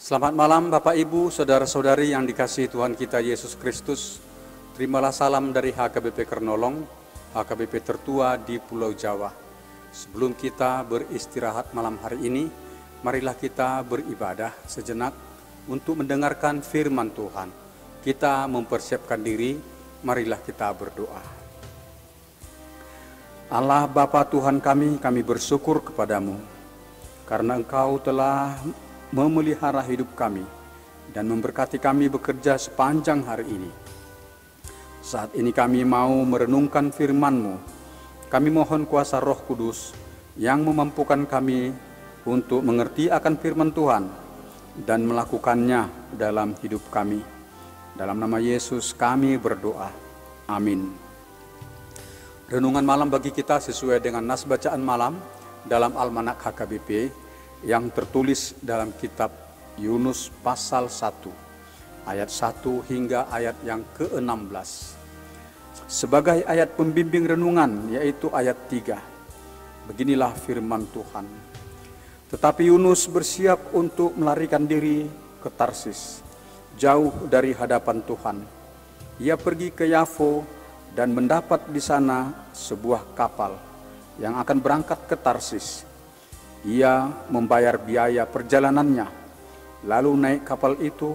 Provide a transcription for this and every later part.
Selamat malam Bapak Ibu, Saudara-saudari yang dikasihi Tuhan kita Yesus Kristus. Terimalah salam dari HKBP Kernolong, HKBP tertua di Pulau Jawa. Sebelum kita beristirahat malam hari ini, marilah kita beribadah sejenak untuk mendengarkan firman Tuhan. Kita mempersiapkan diri, marilah kita berdoa. Allah Bapa Tuhan kami bersyukur kepadamu, karena Engkau telah memelihara hidup kami dan memberkati kami bekerja sepanjang hari ini. Saat ini kami mau merenungkan firman-Mu. Kami mohon kuasa Roh Kudus yang memampukan kami untuk mengerti akan firman Tuhan dan melakukannya dalam hidup kami. Dalam nama Yesus kami berdoa. Amin. Renungan malam bagi kita sesuai dengan nas bacaan malam dalam Almanak HKBP yang tertulis dalam kitab Yunus pasal 1, ayat 1 hingga ayat yang ke-16. Sebagai ayat pembimbing renungan, yaitu ayat 3. Beginilah firman Tuhan. Tetapi Yunus bersiap untuk melarikan diri ke Tarsis, jauh dari hadapan Tuhan. Ia pergi ke Yafo dan mendapat di sana sebuah kapal yang akan berangkat ke Tarsis. Ia membayar biaya perjalanannya, lalu naik kapal itu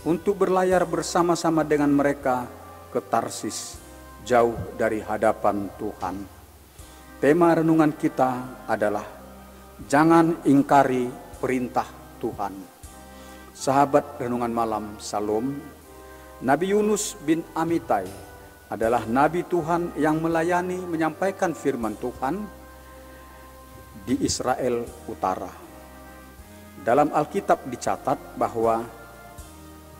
untuk berlayar bersama-sama dengan mereka ke Tarsis, jauh dari hadapan Tuhan. Tema renungan kita adalah jangan ingkari perintah Tuhan. Sahabat renungan malam Salom, Nabi Yunus bin Amitai adalah Nabi Tuhan yang melayani menyampaikan firman Tuhan di Israel Utara. Dalam Alkitab dicatat bahwa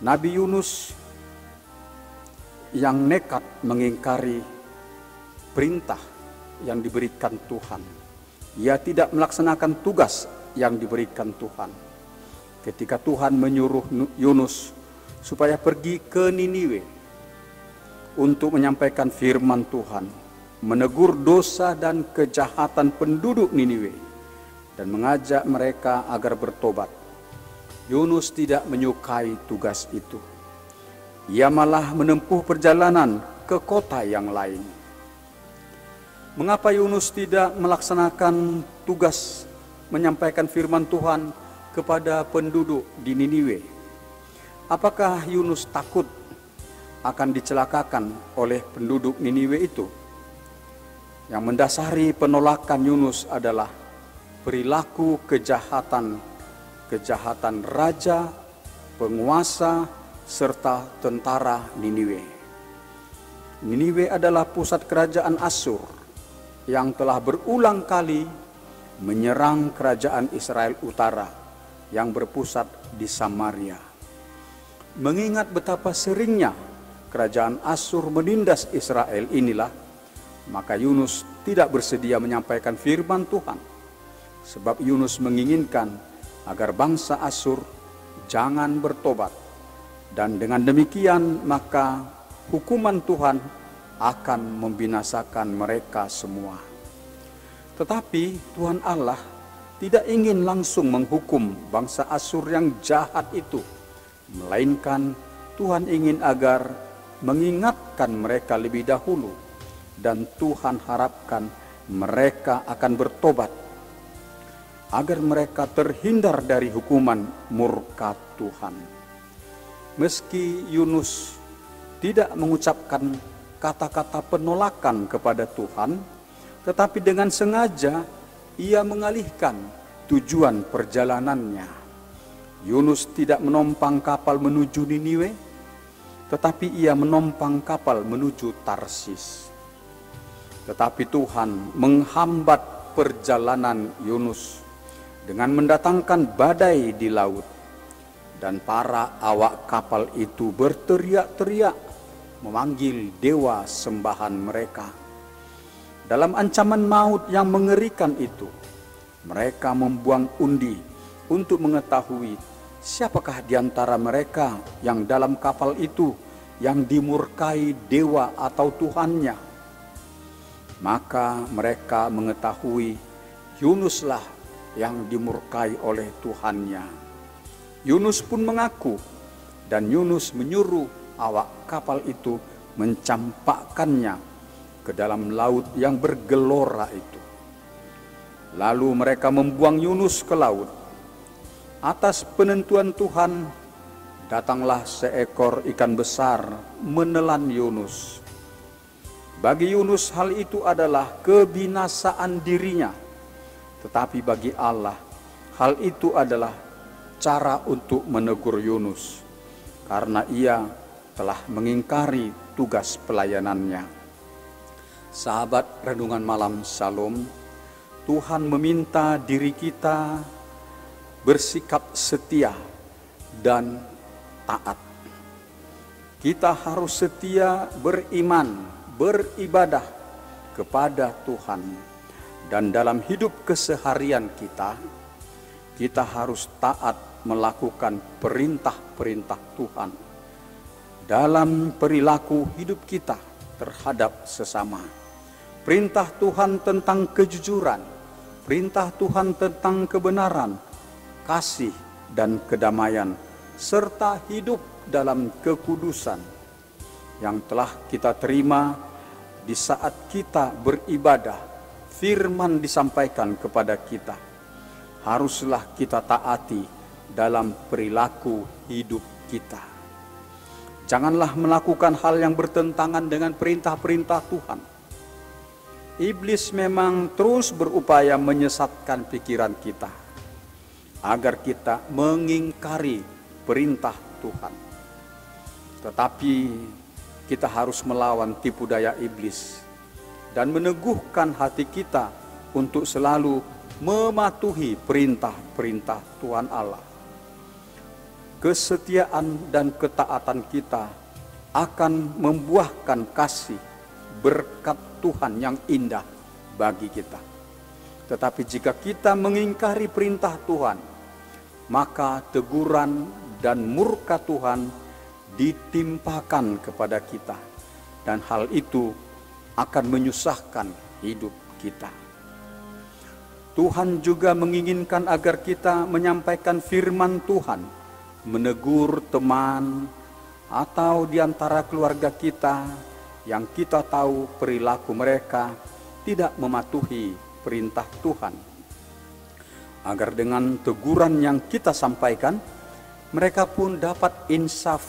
Nabi Yunus yang nekat mengingkari perintah yang diberikan Tuhan. Ia tidak melaksanakan tugas yang diberikan Tuhan. Ketika Tuhan menyuruh Yunus supaya pergi ke Niniwe untuk menyampaikan firman Tuhan, menegur dosa dan kejahatan penduduk Niniwe dan mengajak mereka agar bertobat. Yunus tidak menyukai tugas itu. Ia malah menempuh perjalanan ke kota yang lain. Mengapa Yunus tidak melaksanakan tugas menyampaikan firman Tuhan kepada penduduk di Niniwe? Apakah Yunus takut akan dicelakakan oleh penduduk Niniwe itu? Yang mendasari penolakan Yunus adalah perilaku kejahatan raja, penguasa, serta tentara Niniwe. Niniwe adalah pusat kerajaan Asyur yang telah berulang kali menyerang kerajaan Israel Utara yang berpusat di Samaria. Mengingat betapa seringnya kerajaan Asyur menindas Israel inilah, maka Yunus tidak bersedia menyampaikan firman Tuhan. Sebab Yunus menginginkan agar bangsa Asyur jangan bertobat. Dan dengan demikian maka hukuman Tuhan akan membinasakan mereka semua. Tetapi Tuhan Allah tidak ingin langsung menghukum bangsa Asyur yang jahat itu. Melainkan Tuhan ingin agar mengingatkan mereka lebih dahulu. Dan Tuhan harapkan mereka akan bertobat agar mereka terhindar dari hukuman murka Tuhan. Meski Yunus tidak mengucapkan kata-kata penolakan kepada Tuhan, tetapi dengan sengaja ia mengalihkan tujuan perjalanannya. Yunus tidak menompang kapal menuju Niniwe, tetapi ia menompang kapal menuju Tarsis. Tetapi Tuhan menghambat perjalanan Yunus dengan mendatangkan badai di laut. Dan para awak kapal itu berteriak-teriak memanggil dewa sembahan mereka. Dalam ancaman maut yang mengerikan itu, mereka membuang undi untuk mengetahui siapakah di antara mereka yang dalam kapal itu yang dimurkai dewa atau Tuhannya. Maka mereka mengetahui Yunuslah yang dimurkai oleh Tuhannya. Yunus pun mengaku, dan Yunus menyuruh awak kapal itu mencampakkannya ke dalam laut yang bergelora itu. Lalu mereka membuang Yunus ke laut. Atas penentuan Tuhan, datanglah seekor ikan besar menelan Yunus. Bagi Yunus hal itu adalah kebinasaan dirinya, tetapi bagi Allah hal itu adalah cara untuk menegur Yunus, karena ia telah mengingkari tugas pelayanannya. Sahabat Renungan Malam Shalom, Tuhan meminta diri kita bersikap setia dan taat. Kita harus setia beriman, beribadah kepada Tuhan, dan dalam hidup keseharian kita harus taat melakukan perintah-perintah Tuhan dalam perilaku hidup kita terhadap sesama. Perintah Tuhan tentang kejujuran, perintah Tuhan tentang kebenaran, kasih dan kedamaian, serta hidup dalam kekudusan yang telah kita terima di saat kita beribadah. Firman disampaikan kepada kita, haruslah kita taati dalam perilaku hidup kita. Janganlah melakukan hal yang bertentangan dengan perintah-perintah Tuhan. Iblis memang terus berupaya menyesatkan pikiran kita agar kita mengingkari perintah Tuhan. Tetapi kita harus melawan tipu daya iblis dan meneguhkan hati kita untuk selalu mematuhi perintah-perintah Tuhan Allah. Kesetiaan dan ketaatan kita akan membuahkan kasih, berkat Tuhan yang indah bagi kita. Tetapi jika kita mengingkari perintah Tuhan, maka teguran dan murka Tuhan ditimpakan kepada kita, dan hal itu akan menyusahkan hidup kita. Tuhan juga menginginkan agar kita menyampaikan firman Tuhan, menegur teman atau di antara keluarga kita yang kita tahu perilaku mereka tidak mematuhi perintah Tuhan. Agar dengan teguran yang kita sampaikan, mereka pun dapat insaf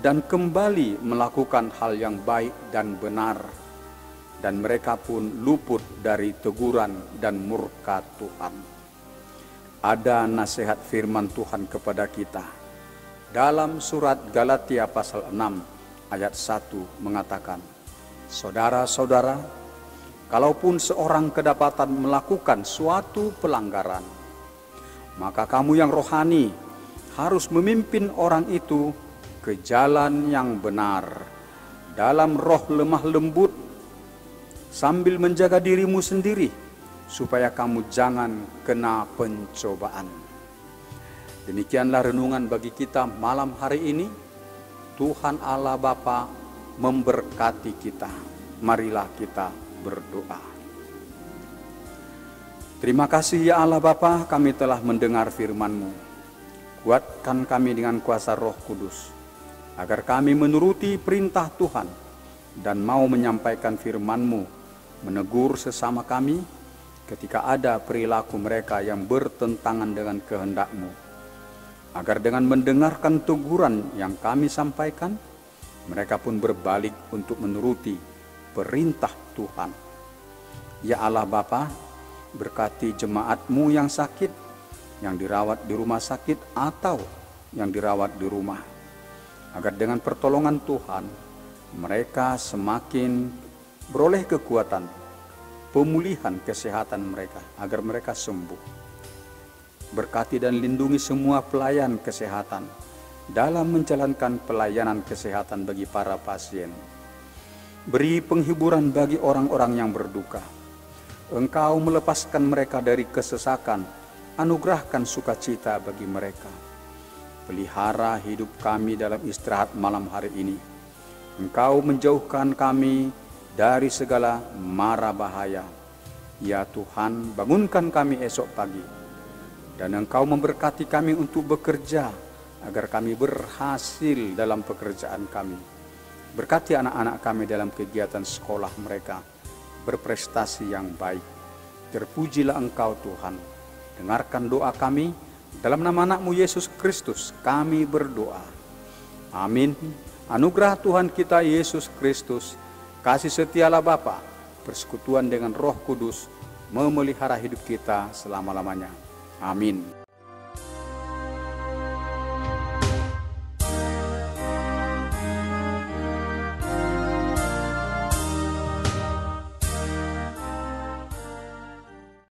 dan kembali melakukan hal yang baik dan benar, dan mereka pun luput dari teguran dan murka Tuhan. Ada nasihat firman Tuhan kepada kita dalam surat Galatia pasal 6 ayat 1 mengatakan, saudara-saudara, kalaupun seorang kedapatan melakukan suatu pelanggaran, maka kamu yang rohani harus memimpin orang itu ke jalan yang benar dalam roh lemah lembut, sambil menjaga dirimu sendiri supaya kamu jangan kena pencobaan. Demikianlah renungan bagi kita malam hari ini. Tuhan Allah Bapa memberkati kita. Marilah kita berdoa. Terima kasih ya Allah Bapa, kami telah mendengar firman-Mu. Kuatkan kami dengan kuasa Roh Kudus, agar kami menuruti perintah Tuhan dan mau menyampaikan firman-Mu, menegur sesama kami ketika ada perilaku mereka yang bertentangan dengan kehendak-Mu. Agar dengan mendengarkan teguran yang kami sampaikan, mereka pun berbalik untuk menuruti perintah Tuhan. Ya Allah Bapa, berkati jemaat-Mu yang sakit, yang dirawat di rumah sakit atau yang dirawat di rumah. Agar dengan pertolongan Tuhan, mereka semakin beroleh kekuatan, pemulihan kesehatan mereka, agar mereka sembuh. Berkati dan lindungi semua pelayan kesehatan dalam menjalankan pelayanan kesehatan bagi para pasien. Beri penghiburan bagi orang-orang yang berduka. Engkau melepaskan mereka dari kesesakan, anugerahkan sukacita bagi mereka. Pelihara hidup kami dalam istirahat malam hari ini. Engkau menjauhkan kami dari segala mara bahaya. Ya Tuhan, bangunkan kami esok pagi Dan Engkau memberkati kami untuk bekerja, agar kami berhasil dalam pekerjaan kami. Berkati anak-anak kami dalam kegiatan sekolah mereka, berprestasi yang baik. Terpujilah Engkau Tuhan. Dengarkan doa kami, dalam nama anak-Mu Yesus Kristus kami berdoa. Amin. Anugerah Tuhan kita Yesus Kristus, kasih setialah Bapa, persekutuan dengan Roh Kudus, memelihara hidup kita selama-lamanya. Amin.